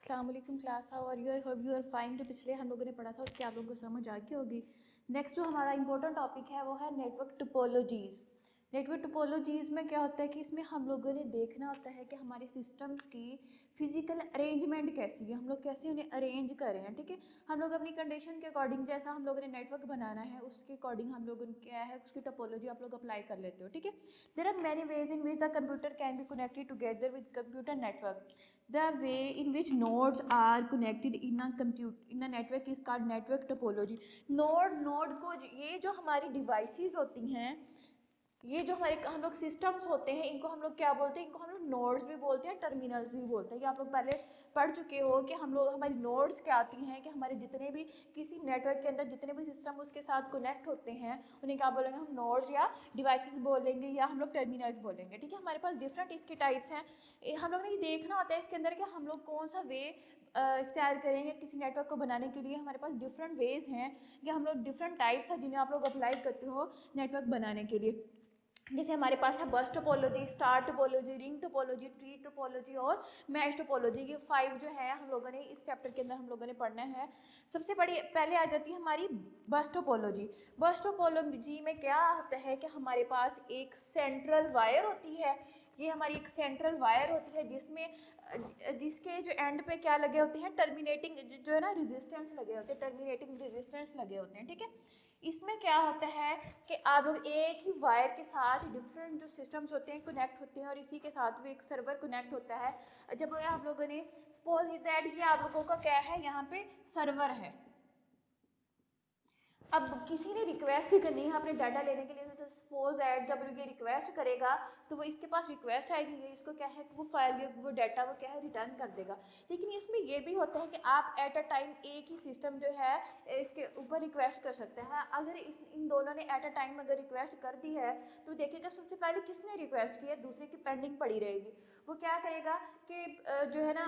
अस्सलाम वालेकुम class, how are you? I hope you are fine. जो पिछले हम लोगों ने पढ़ा था उसके आप लोगों को समझ आ गई होगी। नेक्स्ट जो हमारा इंपॉर्टेंट टॉपिक है वो है नेटवर्क टोपोलॉजीज़। नेटवर्क टोपोलॉजीज़ में क्या होता है कि इसमें हम लोगों ने देखना होता है कि हमारे सिस्टम्स की फ़िज़िकल अरेंजमेंट कैसी है, हम लोग कैसे उन्हें अरेंज कर रहे हैं। ठीक है, हम लोग अपनी कंडीशन के अकॉर्डिंग, जैसा हम लोगों ने नेटवर्क बनाना है उसके अकॉर्डिंग हम लोग क्या है उसकी टोपोलॉजी आप लोग अप्लाई कर लेते हो। ठीक है, there are many ways in which the computer can be connected together with computer network. The way in which nodes are connected in a network is called network topology. Node को ये जो हमारी devices होती हैं, ये जो हमारे हम लोग सिस्टम्स होते हैं, इनको हम लोग क्या बोलते हैं? इनको हम लोग नोड्स भी बोलते हैं, टर्मिनल्स भी बोलते हैं। ये आप लोग पहले पढ़ चुके हो कि हम लोग हमारी नोड्स क्या आती हैं कि हमारे जितने भी किसी नेटवर्क के अंदर जितने भी सिस्टम उसके साथ कनेक्ट होते हैं उन्हें क्या बोलेंगे? हम नोड्स या डिवाइसेस बोलेंगे या हम लोग टर्मिनल्स बोलेंगे। ठीक है, हमारे पास डिफरेंट इसके टाइप्स हैं। हम लोग ने ये देखना होता है इसके अंदर कि हम लोग कौन सा वे इख्तियार करेंगे किसी नेटवर्क को बनाने के लिए। हमारे पास डिफरेंट वेज हैं या हम लोग डिफरेंट टाइप्स हैं जिन्हें आप लोग अप्लाई करते हो नेटवर्क बनाने के लिए। जैसे हमारे पास है बस topology, star topology, ring topology, tree topology और मैश टोपोलॉजी। ये 5 जो है हम लोगों ने इस चैप्टर के अंदर हम लोगों ने पढ़ना है। सबसे बड़ी पहले आ जाती है हमारी बस टोपोलॉजी। बस टोपोलॉजी में क्या होता है कि हमारे पास एक सेंट्रल वायर होती है। ये हमारी एक सेंट्रल वायर होती है जिसके जो एंड पे क्या लगे होते हैं? टर्मिनेटिंग जो है ना रेजिस्टेंस लगे होते हैं, टर्मिनेटिंग रेजिस्टेंस लगे होते हैं। ठीक है, इसमें क्या होता है कि आप लोग एक ही वायर के साथ डिफरेंट जो सिस्टम्स होते हैं कनेक्ट होते हैं और इसी के साथ वो एक सर्वर कनेक्ट होता है। जब आप लोगों ने सपोज दैट ये आप लोगों का क्या है, यहाँ पे सर्वर है। अब किसी ने रिक्वेस्ट करनी है अपने डाटा लेने के लिए, तो सपोज दैट जब ये रिक्वेस्ट करेगा तो वो इसके पास रिक्वेस्ट आएगी, ये इसको क्या है वो फाइल वो डाटा वो क्या है रिटर्न कर देगा। लेकिन इसमें ये भी होता है कि आप एट अ टाइम एक ही सिस्टम जो है इसके ऊपर रिक्वेस्ट कर सकते हैं। अगर इन दोनों ने एट अ टाइम अगर रिक्वेस्ट कर दी है तो देखिएगा सबसे पहले किसने रिक्वेस्ट की है, दूसरे की पेंडिंग पड़ी रहेगी। वो क्या करेगा कि जो है ना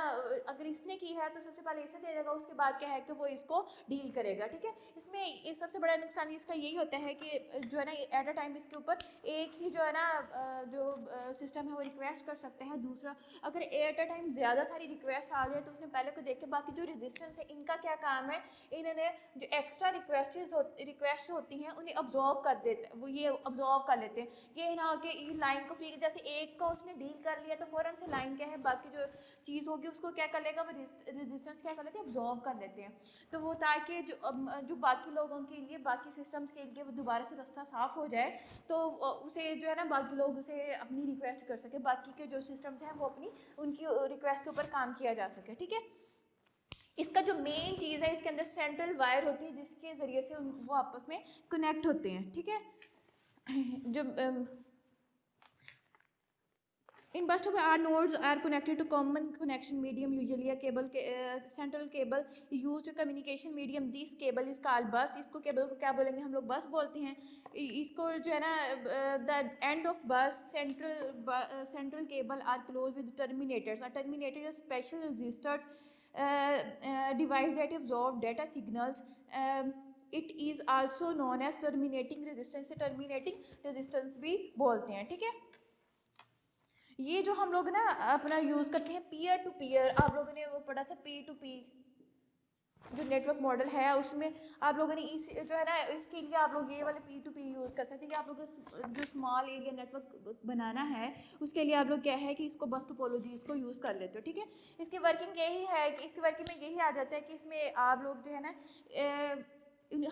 अगर इसने की है तो सबसे पहले इसे दे देगा, उसके बाद क्या है कि वो इसको डील करेगा। ठीक है, इसमें इस सबसे बड़ा नुकसान इसका यही होता है कि जो है ना एट अ टाइम इसके ऊपर एक ही जो है ना जो सिस्टम है वो रिक्वेस्ट कर सकते हैं। दूसरा, अगर एट अ टाइम ज़्यादा सारी रिक्वेस्ट आ जाए तो उसने पहले को देख के बाकी जो रेजिस्टेंस है इनका क्या काम है, इन्होंने जो एक्स्ट्रा रिक्वेस्ट होती हैं उन्हें ऑब्जॉर्व कर देते, वो ये ऑब्जॉर्व कर लेते हैं। ये ना कि लाइन को फ्री, जैसे एक को उसने डील कर लिया तो फ़ौरन से लाइन क्या है बाकी जो चीज़ होगी उसको क्या कर लेगा, वो रेजिस्टेंस क्या कर लेते हैं, ऑब्जॉर्व कर लेते हैं। तो वो ताकि जो बाकी लोगों के लिए, बाकी सिस्टम्स के लिए वो दोबारा से रास्ता साफ़ हो जाए तो उसे जो है ना बाकी लोग उसे अपनी रिक्वेस्ट कर सके, बाकी के जो सिस्टम्स हैं वो अपनी उनकी रिक्वेस्ट के ऊपर काम किया जा सके। ठीक है, इसका जो मेन चीज़ है इसके अंदर सेंट्रल वायर होती है जिसके ज़रिए से वो आपस में कनेक्ट होते हैं। ठीक है, जो In bus of our nodes are connected to common connection medium, usually a cable, central cable used to communication medium. This cable is called bus. इसको केबल को क्या बोलेंगे हम लोग? बस बोलते हैं। इसको जो है ना the end of bus central cable are closed with terminators. A terminator is special registered device that absorb data signals. It is also known as terminating resistance. से terminating resistance भी बोलते हैं। ठीक है, ये जो हम लोग ना अपना यूज़ करते हैं पीयर टू पीयर, आप लोगों ने वो पढ़ा था पी टू पी जो नेटवर्क मॉडल है उसमें आप लोगों ने इस जो है ना इसके लिए आप लोग ये वाले पी टू पी यूज़ कर सकते हैं कि आप लोग जो स्मॉल एरिया नेटवर्क बनाना है उसके लिए आप लोग क्या है कि इसको बस टोपोलॉजी इसको यूज़ कर लेते हो। ठीक है, इसकी वर्किंग यही है कि इसकी वर्किंग में यही आ जाता है कि इसमें आप लोग जो है ना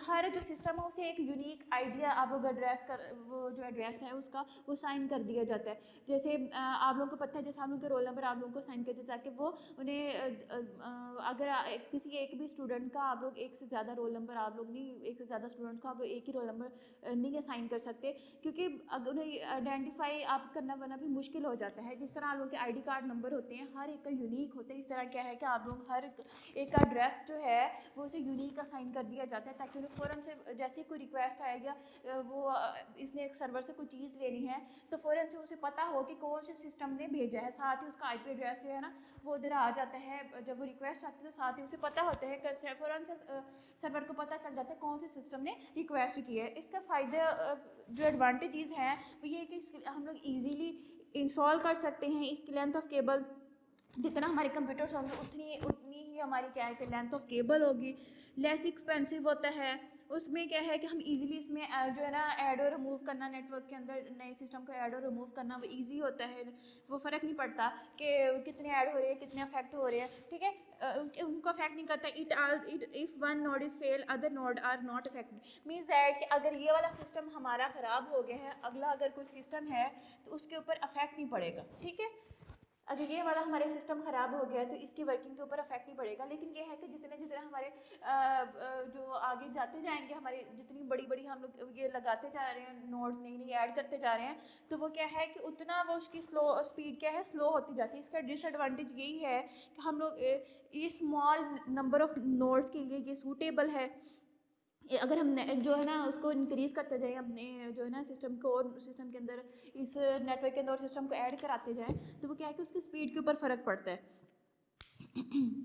हर जो सिस्टम है उसे एक यूनिक आइडिया आप लोग एड्रेस कर, वो जो एड्रेस है उसका वो साइन कर दिया जाता है। जैसे आप लोगों को पता है, जैसे आप लोग के रोल नंबर आप लोगों को साइन करते ताकि वो उन्हें अगर किसी एक भी स्टूडेंट का आप लोग एक से ज़्यादा रोल नंबर आप लोग नहीं, एक से ज़्यादा स्टूडेंट को आप लोग एक ही रोल नंबर नहीं असाइन कर सकते, क्योंकि अगर उन्हें आइडेंटिफाई आप करना वरना भी मुश्किल हो जाता है। जिस तरह आप लोगों के आई डी कार्ड नंबर होते हैं हर एक का यूनिक होता है, इस तरह क्या है कि आप लोग हर एक का एड्रेस जो है वो उसे यूनिक असाइन कर दिया जाता है ताकि उन्हें फ़ौरन से जैसे कोई रिक्वेस्ट आएगा वो इसने एक सर्वर से कोई चीज़ लेनी है तो फ़ौरन से उसे पता हो कि कौन से सिस्टम ने भेजा है। साथ ही उसका आईपी एड्रेस जो है ना वो उधर आ जाता है। जब वो रिक्वेस्ट आती है तो साथ ही उसे पता होता है कि फ़ौरन से सर्वर को पता चल जाता है कौन से सिस्टम ने रिक्वेस्ट की है। इसका फ़ायदा जो एडवांटेजेस हैं वो ये है कि हम लोग ईजीली इंस्टॉल कर सकते हैं। इसकी लेंथ ऑफ केबल जितना हमारे कंप्यूटर्स होंगे उतनी उसकी हमारी क्या है कि लेंथ ऑफ केबल होगी। लेस एक्सपेंसिव होता है, उसमें क्या है कि हम इजीली इसमें जो है ना ऐड और रिमूव करना, नेटवर्क के अंदर नए सिस्टम को ऐड और रिमूव करना वो इजी होता है। वो फ़र्क नहीं पड़ता कि कितने ऐड हो रहे हैं, कितने अफेक्ट हो रहे हैं, ठीक है, उनको अफेक्ट नहीं करता। It if one node is fail other node are not affected, means that कि अगर ये वाला सिस्टम हमारा ख़राब हो गया है, अगला अगर कोई सिस्टम है तो उसके ऊपर अफेक्ट नहीं पड़ेगा, ठीक है। अगर ये वाला हमारे सिस्टम ख़राब हो गया तो इसकी वर्किंग के ऊपर अफेक्ट नहीं पड़ेगा। लेकिन ये है कि जितने जितने हमारे जो आगे जाते जाएंगे, हमारे जितनी बड़ी बड़ी हम लोग ये लगाते जा रहे हैं, नोड्स नई नई ऐड करते जा रहे हैं, तो वो क्या है कि उतना वो उसकी स्पीड क्या है, स्लो होती जाती है। इसका डिसएडवांटेज यही है कि हम लोग ये स्मॉल नंबर ऑफ नोड्स के लिए ये सूटेबल है। अगर हम जो है ना उसको इंक्रीज़ करते जाएं अपने जो है ना सिस्टम को, और सिस्टम के अंदर इस नेटवर्क के अंदर और सिस्टम को ऐड कराते जाएं, तो वो क्या है कि उसकी स्पीड के ऊपर फ़र्क पड़ता है।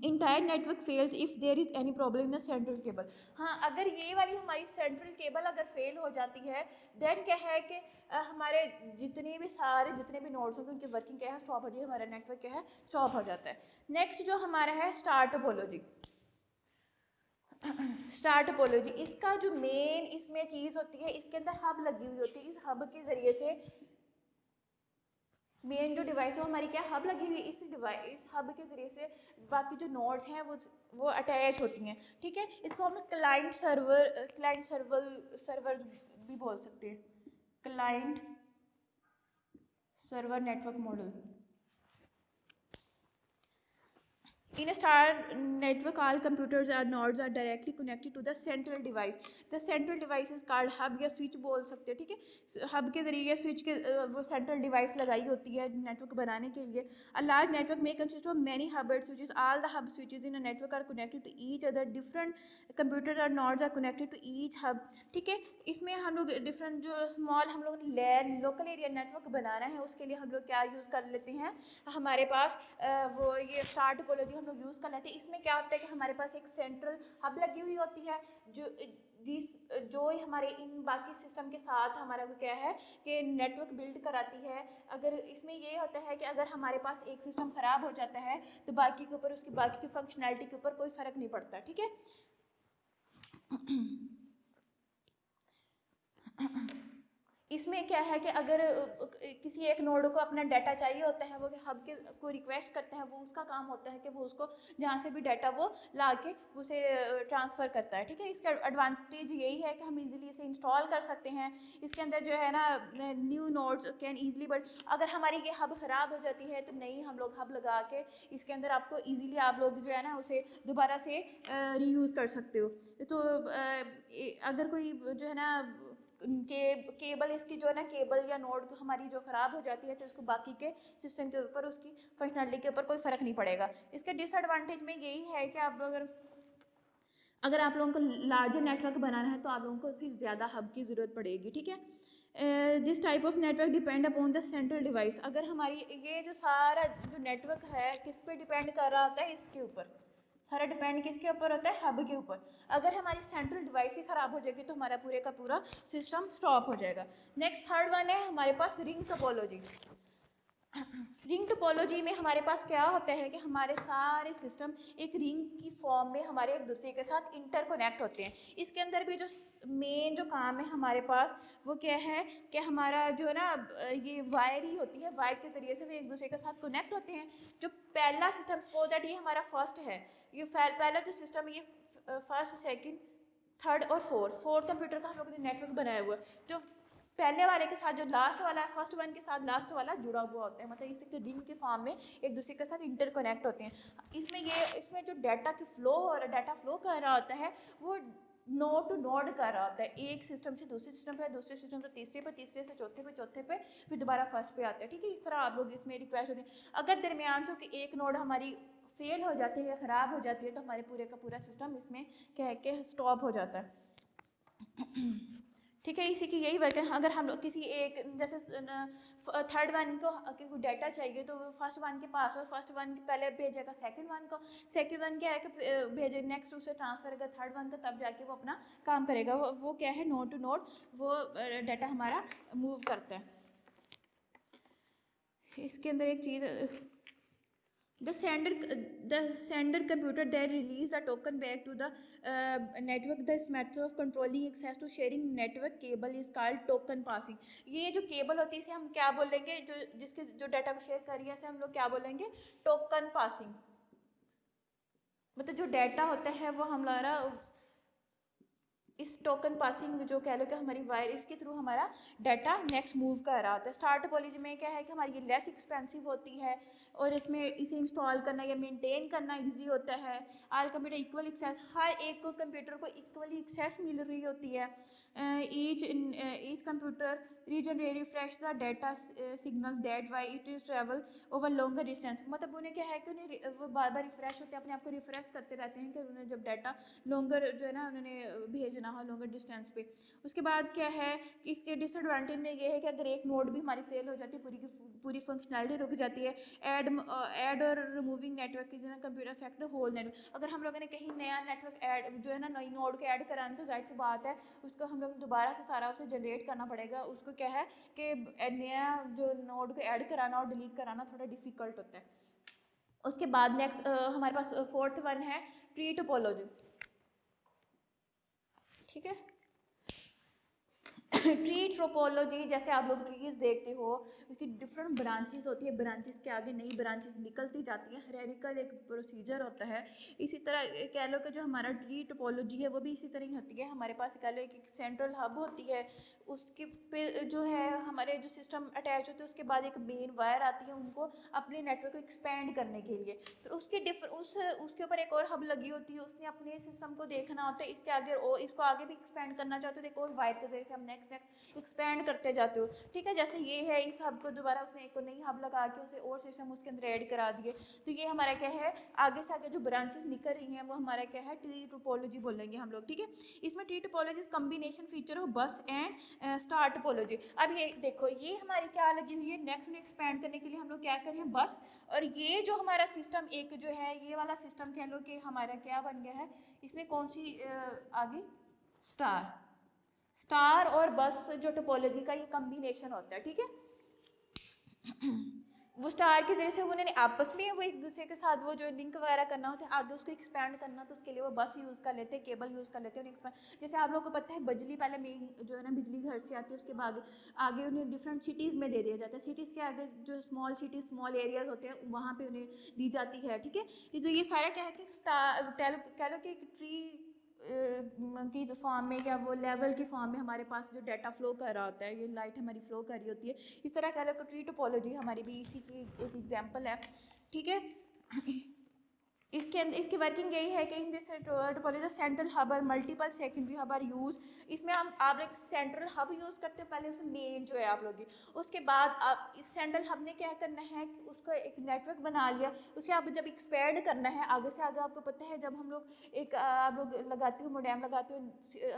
Entire network fails if there is any problem in central cable. हाँ, अगर ये वाली हमारी सेंट्रल केबल अगर फेल हो जाती है, देन क्या है कि हमारे जितने भी नोड्स होंगे उनकी वर्किंग क्या है, स्टॉप हो जाती है, हमारा नेटवर्क क्या है, स्टॉप हो जाता है। नेक्स्ट जो हमारा है स्टार टोपोलॉजी। स्टार टोपोलॉजी, इसका जो मेन इसमें चीज़ होती है, इसके अंदर हब लगी हुई होती है। इस हब के ज़रिए से मेन जो डिवाइस है वो हमारी क्या हब लगी हुई है, इस हब के ज़रिए से बाकी जो नोड्स हैं वो अटैच होती हैं, ठीक है। इसको हम क्लाइंट सर्वर भी बोल सकते हैं, client server network model. In a star network, all computers or nodes are directly connected to the central device. The central device is called hub या switch बोल सकते हैं, ठीक है। हब के जरिए स्विच के वो सेंट्रल डिवाइस लगाई होती है नेटवर्क बनाने के लिए। A large network may consist of many hub switches. All the hub switches in a network are connected to each other. Different computers or nodes are connected to each hub, ठीक है। इसमें हम लोग different जो small हम लोग लैन local area network बनाना है, उसके लिए हम लोग क्या यूज़ कर लेते हैं, हमारे पास वो ये स्टार टोपोलॉजी हम लोग यूज़ कर लेते हैं। इसमें क्या होता है कि हमारे पास एक सेंट्रल हब लगी हुई होती है जो हमारे इन बाकी सिस्टम के साथ हमारा वो क्या है कि नेटवर्क बिल्ड कराती है। अगर इसमें ये होता है कि अगर हमारे पास एक सिस्टम ख़राब हो जाता है तो बाकी के ऊपर उसकी बाकी की फंक्शनैलिटी के ऊपर कोई फ़र्क नहीं पड़ता, ठीक है। इसमें क्या है कि अगर किसी एक नोड को अपना डाटा चाहिए होता है, वो हब के को रिक्वेस्ट करता है, वो उसका काम होता है कि वो उसको जहाँ से भी डाटा वो ला के उसे ट्रांसफ़र करता है, ठीक है। इसका एडवांटेज यही है कि हम इजीली इसे इंस्टॉल कर सकते हैं। इसके अंदर जो है ना new nodes can easily, but अगर हमारी ये हब ख़राब हो जाती है तो नई हम लोग हब लगा के इसके अंदर आपको ईजिली आप लोग जो है ना उसे दोबारा से रीयूज़ कर सकते हो। तो अगर कोई जो है ना केबल इसकी जो है ना केबल या नोड हमारी जो ख़राब हो जाती है तो उसको बाकी के सिस्टम के ऊपर उसकी फंक्शनलिटी के ऊपर कोई फ़र्क नहीं पड़ेगा। इसके डिसएडवांटेज में यही है कि आप अगर आप लोगों को लार्जर नेटवर्क बनाना है तो आप लोगों को फिर ज़्यादा हब की ज़रूरत पड़ेगी, ठीक है। This type of network depend upon the central device. अगर हमारी ये जो सारा जो नेटवर्क है किस पे डिपेंड कर रहा होता है, इसके ऊपर सारा डिपेंड किसके ऊपर होता है, हब के ऊपर। अगर हमारी सेंट्रल डिवाइस ही ख़राब हो जाएगी तो हमारा पूरे का पूरा सिस्टम स्टॉप हो जाएगा। नेक्स्ट थर्ड वन है हमारे पास रिंग टोपोलॉजी। रिंग टोपोलॉजी में हमारे पास क्या होता है कि हमारे सारे सिस्टम एक रिंग की फॉर्म में हमारे एक दूसरे के साथ इंटरकनेक्ट होते हैं। इसके अंदर भी जो मेन जो काम है हमारे पास वो क्या है कि हमारा जो है ना ये वायर ही होती है, वायर के ज़रिए से वे एक दूसरे के साथ कनेक्ट होते हैं। जो पहला सिस्टम सपोज दैट ये हमारा फर्स्ट है, ये पहला जो सिस्टम है ये फर्स्ट सेकेंड थर्ड और फोर्थ कंप्यूटर का हम लोगों ने नेटवर्क बनाया हुआ है। जो पहले वाले के साथ जो लास्ट वाला है, फर्स्ट वन के साथ लास्ट वाला जुड़ा हुआ होता है, मतलब इसके रिंग के फॉर्म में एक दूसरे के साथ इंटरकनेक्ट होते हैं। इसमें जो डाटा फ्लो कर रहा होता है वो नोड टू नोड कर रहा होता है, एक सिस्टम से दूसरे सिस्टम पे, दूसरे सिस्टम से तीसरे पे, तीसरे से चौथे पे फिर दोबारा फर्स्ट पे आता है, ठीक है। इस तरह आप लोग इसमें रिक्वेस्ट होती है। अगर दरमियान से एक नोड हमारी फेल हो जाती है या ख़राब हो जाती है तो हमारे पूरे का पूरा सिस्टम इसमें क्या है कि स्टॉप हो जाता है, ठीक है। इसी की यही वर्क है। अगर हम लोग किसी एक जैसे थर्ड वन को डाटा चाहिए तो फर्स्ट वन के पास और फर्स्ट वन पहले भेजेगा सेकंड वन को, सेकंड वन क्या है कि भेजे नेक्स्ट उसे ट्रांसफ़र करेगा थर्ड वन को, तब जाके वो अपना काम करेगा। वो क्या है नोड टू नोड वो डाटा हमारा मूव करता है। इसके अंदर एक चीज़ The sender computer then release a token back to the network. This method of controlling access to sharing network cable is called token passing. ये जो केबल होती है इसे हम क्या बोलेंगे, जो जिसके जो डाटा को शेयर कर रही है इसे हम लोग क्या बोलेंगे, टोकन पासिंग। मतलब जो डाटा होता है वो हमारा इस टोकन पासिंग जो कह लो कि हमारी वायर इसके थ्रू हमारा डाटा नेक्स्ट मूव कर रहा होता है। स्टार टोपोलॉजी में क्या है कि हमारी ये लेस एक्सपेंसिव होती है और इसमें इसे इंस्टॉल करना या मेंटेन करना इजी होता है। ऑल कंप्यूटर इक्वल एक्सेस, हर एक को कंप्यूटर को इक्वली एक्सेस मिल रही होती है। Each computer regenerate refresh the data signal that why it is travel over longer distance. मतलब उन्हें क्या है कि उन्हें वो बार बार रिफ्रेश होते हैं, अपने आप को रिफ्रेश करते रहते हैं कि उन्हें जब डाटा लॉन्गर जो है ना उन्होंने भेजना हो लॉन्गर डिस्टेंस पे। उसके बाद क्या है कि इसके डिसएडवांटेज में ये है कि अगर एक नोड भी हमारी फेल हो जाती है, पूरी की पूरी फंक्शनैलिटी रुक जाती है। ऐड और रिमूविंग नेटवर्क की कंप्यूटर अफेक्ट होल नेटवर्क। अगर हम लोगों ने कहीं नया नेटवर्क ऐड जो है ना नई नोड को ऐड कराना तो जाहिर सी बात है उसको हम लोग दोबारा से सारा उसे जनरेट करना पड़ेगा। उसको क्या है कि नया जो नोड को ऐड कराना और डिलीट कराना थोड़ा डिफिकल्ट होता है। उसके बाद नेक्स्ट हमारे पास फोर्थ वन है ट्री टोपोलॉजी। ठीक है, ट्री ट्रोपोलॉजी जैसे आप लोग ट्रीज देखते हो उसकी डिफरेंट ब्रांचेस होती है, ब्रांचेस के आगे नई ब्रांचेस निकलती जाती हैं, हायरार्किकल एक प्रोसीजर होता है। इसी तरह कह लो कि जो हमारा ट्री टोपोलॉजी है वो भी इसी तरह ही होती है। हमारे पास कह लो एक सेंट्रल हब होती है, उसके पे जो है हमारे जो सिस्टम अटैच होते हैं उसके बाद एक मेन वायर आती है उनको अपने नेटवर्क को एक्सपेंड करने के लिए। फिर उसके ऊपर एक और हब लगी होती है, उसने अपने सिस्टम को देखना होता है इसके आगे और इसको आगे भी एक्सपेंड करना चाहते हो तो एक और वायर के जरिए से हम नेक्स्ट एक्सपेंड करते जाते हो। ठीक है, जैसे ये है इस हब को दोबारा उसने एक नई हब लगा के उसे और सिस्टम उसके अंदर ऐड करा दिए। तो ये हमारा क्या है आगे से आगे जो ब्रांचेस निकल रही हैं वो हमारा क्या है ट्री टोपोलॉजी बोलेंगे हम लोग। ठीक है, इसमें ट्री टोपोलॉजी कम्बिनेशन फीचर हो बस एंड स्टार टोपोलॉजी। अब ये देखो ये हमारी क्या लगी हुई है, नेक्स्ट में एक्सपेंड करने के लिए हम लोग क्या कर रहे हैं बस, और ये जो हमारा सिस्टम एक जो है ये वाला सिस्टम कह लो कि हमारा क्या बन गया है, इसमें कौन सी आगे स्टार। स्टार और बस जो टोपोलॉजी का ये कम्बिनेशन होता है। ठीक है, वो स्टार के जरिए से उन्होंने आपस में वो एक दूसरे के साथ वो जो लिंक वगैरह करना होता है आगे उसको एक्सपेंड करना, तो उसके लिए वो बस यूज़ कर लेते हैं, केबल यूज़ कर लेते हैं उन्हें एक्सपेंड। जैसे आप लोगों को पता है बिजली पहले मेन जो है ना बिजली घर से आती है, उसके बाद आगे उन्हें डिफरेंट सिटीज़ में दे दिया जाता है। सिटीज़ के आगे जो स्मॉल सिटीज़ स्मॉल एरियाज़ होते हैं वहाँ पर उन्हें दी जाती है। ठीक है, तो ये सारा क्या है कि स्टार कह लो कि एक ट्री की फॉर्म में या वो लेवल की फॉर्म में हमारे पास जो डाटा फ्लो कर रहा होता है, ये लाइट हमारी फ्लो कर रही होती है। इस तरह कह लो कि ट्री टोपोलॉजी हमारी भी इसी की एक एग्जांपल है। ठीक है, इसके अंदर इसकी वर्किंग यही है कि in this topology central hub और multiple secondary hub are use. इसमें हम आप लोग सेंट्रल हब यूज़ करते हैं पहले, उसमें मेन जो है आप लोग, उसके बाद आप इस सेंट्रल हब ने क्या करना है कि उसको एक नेटवर्क बना लिया, उसे आप जब एक्सपेंड करना है आगे से आगे। आपको पता है जब हम लोग एक आप लोग लगाते हो मोडेम लगाते हो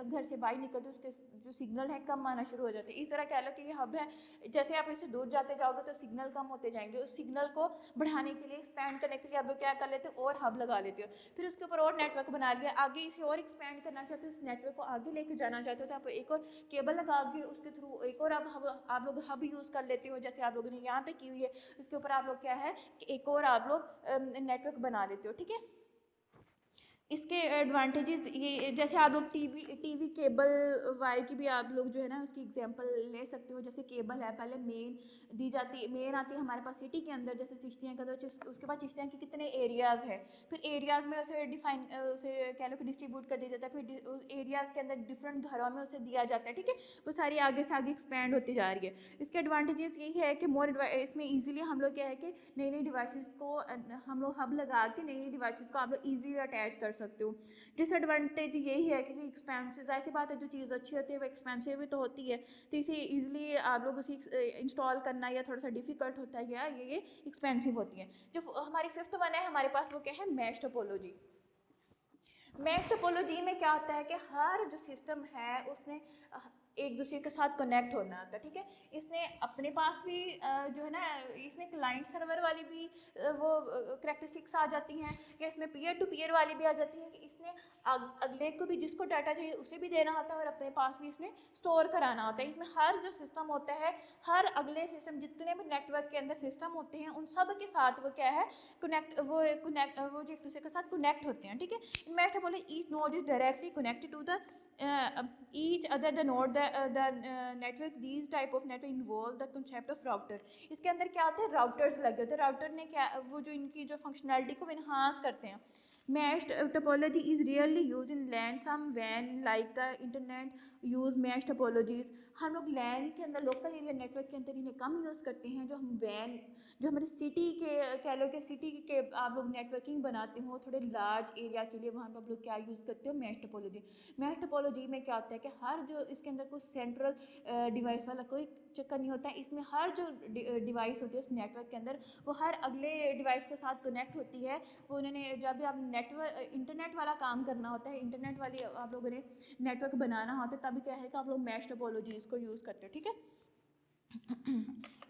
घर से बाहर निकलते हो उसके जो सिग्नल है कम आना शुरू हो जाते हैं। इस तरह कह लो कि ये हब है, जैसे आप इससे दूर जाते जाओगे तो सिग्नल कम होते जाएंगे, उस सिग्नल को बढ़ाने के लिए एक्सपेंड करने के लिए आप लोग क्या कर लेते हो और हब लगा लेते हो। फिर उसके ऊपर और नेटवर्क बना लिया, आगे इसे और एक्सपेंड करना चाहते हो, उस नेटवर्क को आगे लेके जाना चाहते हो तो आप एक और केबल लगा के उसके थ्रू एक और आप लोग हब यूज़ कर लेते हो जैसे आप लोगों ने यहाँ पे की हुई है। इसके ऊपर आप लोग क्या है कि एक और आप लोग नेटवर्क बना लेते हो। ठीक है, इसके एडवांटेजेस ये जैसे आप लोग टीवी केबल वायर की भी आप लोग जो है ना उसकी एग्जांपल ले सकते हो। जैसे केबल है पहले मेन दी जाती है, मेन आती है हमारे पास सिटी के अंदर जैसे चिश्तियाँ का, तो उसके बाद चिश्तियाँ के कितने एरियाज़ हैं, फिर एरियाज़ में उसे डिफाइन उसे कह लो कि डिस्ट्रीब्यूट कर दिया जाता है, फिर एरियाज़ के अंदर डिफरेंट घरों में उसे दिया जाता है। ठीक है, वो सारी आगे से आगे एक्सपेंड होती जा रही है। इसके एडवांटेजेस यही है कि इसमें ईजिली हम लोग क्या है कि नई नई डिवाइसेस को हम लोग हब लगा के नई नई डिवाइसेस को आप लोग ईजिली अटैच कर सकते हो। डिसएडवांटेज यही है कि एक्सपेंसिव, ऐसी बात है जो चीज़ अच्छी होती है वो एक्सपेंसिव भी तो होती है, तो इसे ईजिली आप लोग उसे इंस्टॉल करना या थोड़ा सा डिफिकल्ट होता है या ये एक्सपेंसिव होती है। जो हमारी फिफ्थ वन है हमारे पास वो क्या है मैश टोपोलॉजी। मैश टोपोलॉजी में क्या होता है कि हर जो सिस्टम है उसने एक दूसरे के साथ कनेक्ट होना होता है, ठीक है। इसने अपने पास भी जो है ना, इसमें क्लाइंट सर्वर वाली भी वो करैक्टरिस्टिक्स आ जाती हैं, या इसमें पीयर टू पीयर वाली भी आ जाती हैं कि इसने अगले को भी जिसको डाटा चाहिए उसे भी देना होता है और अपने पास भी इसने स्टोर कराना होता है। इसमें हर जो सिस्टम होता है, हर अगले सिस्टम, जितने भी नेटवर्क के अंदर सिस्टम होते हैं, उन सब के साथ वो क्या है, वो जो एक दूसरे के साथ कनेक्ट होते हैं, ठीक है। इनमें ऐसा बोले each node is directly connected to the each other the node the network these type of network involve the concept of router। इसके अंदर क्या होते हैं, राउटर्स लगे होते हैं। राउटर ने क्या, वो जो इनकी जो फंक्शनैलिटी को इन्हांस करते हैं। Meshed topology is rarely used in LAN, some WAN like the internet use mesh topologies। हम लोग LAN के अंदर, लोकल एरिया नेटवर्क के अंदर इन्हें कम यूज़ करते हैं। जो हम WAN, जो हमारे सिटी के कह लो कि सिटी के आप लोग नेटवर्किंग बनाते हो थोड़े लार्ज एरिया के लिए, वहाँ पर आप लोग क्या यूज़ करते हो, मैश टोपोलॉजी। मैश टोपोलॉजी में क्या होता है कि हर जो इसके अंदर कोई सेंट्रल डिवाइस वाला कोई चक्कर नहीं होता है। इसमें हर जो डिवाइस होती है उस नेटवर्क के अंदर, वो हर अगले डिवाइस के साथ कनेक्ट होती है। वो उन्होंने जब भी आप नेटवर्क इंटरनेट वाला काम करना होता है, इंटरनेट वाली आप लोगों ने नेटवर्क बनाना होता है, तभी क्या है कि आप लोग मैश टोपोलॉजीज़ को यूज़ करते हो, ठीक है।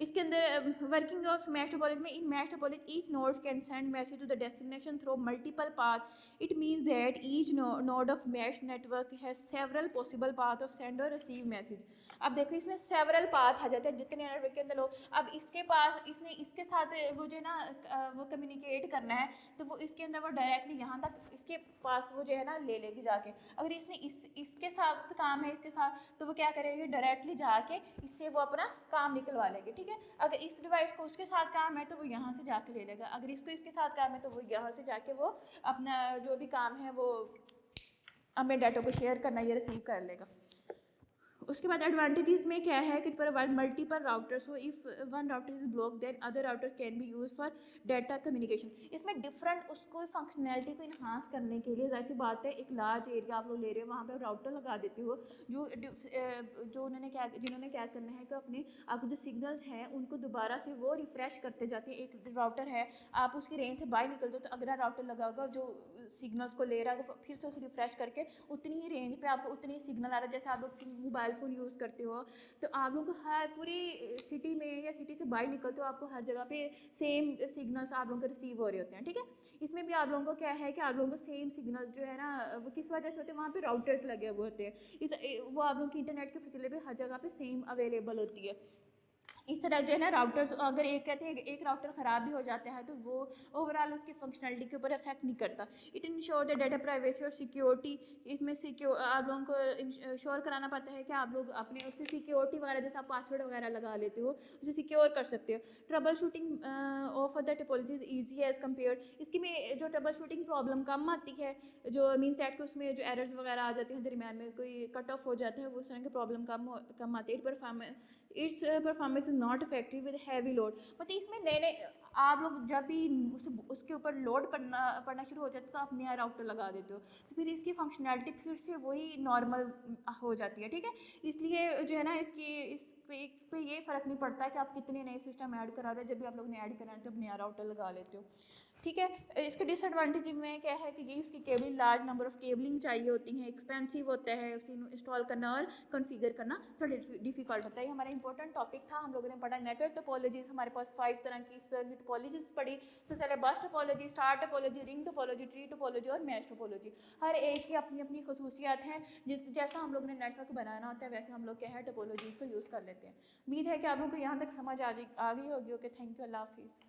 इसके अंदर वर्किंग ऑफ मैश टोपोलॉजी में, in mesh topology each node can send message to the destination through multiple path. It means that each node of mesh network has several possible path of send or receive message. अब देखो इसमें several path आ जाते हैं, जितने network के अंदर लोग, अब इसके पास इसने इसके साथ वो जो है ना वो कम्युनिकेट करना है, तो वो इसके अंदर वो डायरेक्टली यहाँ तक इसके पास वो जो है ना ले लेके जाके, अगर इसने इसके साथ काम है इसके साथ, तो वो क्या करेगी, डायरेक्टली जाके इससे वो अपना काम निकलवा लेंगे, ठीक है। अगर इस डिवाइस को उसके साथ काम है तो वो यहाँ से जाके ले लेगा, अगर इसको इसके साथ काम है तो वो यहाँ से जाके वो अपना जो भी काम है वो अपने डाटा को शेयर करना या रिसीव कर लेगा। उसके बाद एडवांटेजेस में क्या है कि प्रोवाइड मल्टीपल राउटर्स हो, if one router is block then other router can be use for data communication. इसमें डिफरेंट उसको फंक्शनैलिटी को इन्हांस करने के लिए, जाहिर सी बात है, एक लार्ज एरिया आप लोग ले रहे हो, वहाँ पे राउटर लगा देते हो। जो जिन्होंने क्या करना है कि अपने आपको जो सिग्नल्स हैं उनको दोबारा से वो रिफ़्रेश करते जाते हैं। एक राउटर है, आप उसकी रेंज से बाहर निकलते हो तो अगला राउटर लगा होगा जो सिग्नल्स को ले रहा है, फिर से उसे रिफ़्रेश करके उतनी ही रेंज पे आपको उतनी ही सिग्नल आ रहा है। जैसे आप लोग मोबाइल फ़ोन यूज़ करते हो, तो आप लोग हर पूरी सिटी में या सिटी से बाहर निकलते हो, आपको हर जगह पे सेम सिग्नल्स आप लोगों को रिसीव हो रहे होते हैं, ठीक है। इसमें भी आप लोगों को क्या है कि आप लोगों को सेम सिग्नल जो है ना वो किस वजह से होते हैं, वहाँ पे राउटर्स लगे हुए होते हैं। वो आप लोगों की इंटरनेट की फैसिलिटी हर जगह पे सेम अवेलेबल होती है। इस तरह जो है ना राउटर्स, अगर एक कहते हैं एक राउटर ख़राब भी हो जाता है तो वो ओवरऑल उसकी फंक्शनैलिटी के ऊपर इफेक्ट नहीं करता। It ensure the data privacy और सिक्योरिटी। इसमें आप लोगों को इंश्योर कराना पड़ता है कि आप लोग अपने उससे सिक्योरिटी वगैरह, जैसे आप पासवर्ड वगैरह लगा लेते हो, उसे सिक्योर कर सकते हो। Trouble shooting of the topology is easy as compare. इसकी में जो ट्रबल शूटिंग प्रॉब्लम कम आती है, जो मीन्स दैट कि उसमें जो एरर्स वगैरह आ जाते हैं दरमियान में, कोई कट ऑफ हो जाता है, वो उस तरह की प्रॉब्लम कम आती है। It's performance is not effective with heavy load. मतलब इसमें नए नए आप लोग जब भी उसके ऊपर लोड पड़ना शुरू हो जाता है तो आप नया राउटर लगा देते हो, तो फिर इसकी फंक्शनैलिटी फिर से वही नॉर्मल हो जाती है, ठीक है। इसलिए जो है ना इस पे ये फ़र्क नहीं पड़ता है कि आप कितने नए सिस्टम ऐड करा रहे हो। जब भी आप लोग ने ऐड कराना है तो आप नया राउटर लगा लेते हो, ठीक है। इसके डिसएडवांटेज में क्या है कि ये उसकी cabling, large number of cabling चाहिए होती हैं, एक्सपेंसिव होता है उसे इंस्टॉल करना और कॉन्फ़िगर करना थोड़ा डिफ़िकल्ट होता है। ये हमारा इंपॉर्टेंट टॉपिक था, हम लोगों ने पढ़ा नेटवर्क टोपोलॉजीज़। हमारे पास 5 तरह की इस तरह की टोपोलॉजीज़ पढ़ी। सबसे पहले बस topology, star topology, ring topology, tree topology और मैश टोपोलॉजी। हर एक की अपनी अपनी खसूसियात हैं। जैसा हम लोग ने नेटवर्क बनाना होता है वैसे हम लोग क्या है टोपोलॉजीज़ को यूज़ कर लेते हैं। उम्मीद है कि आप लोगों को यहाँ तक समझ आ गई होगी। ओके, थैंक यू, अल्लाह हाफिज़।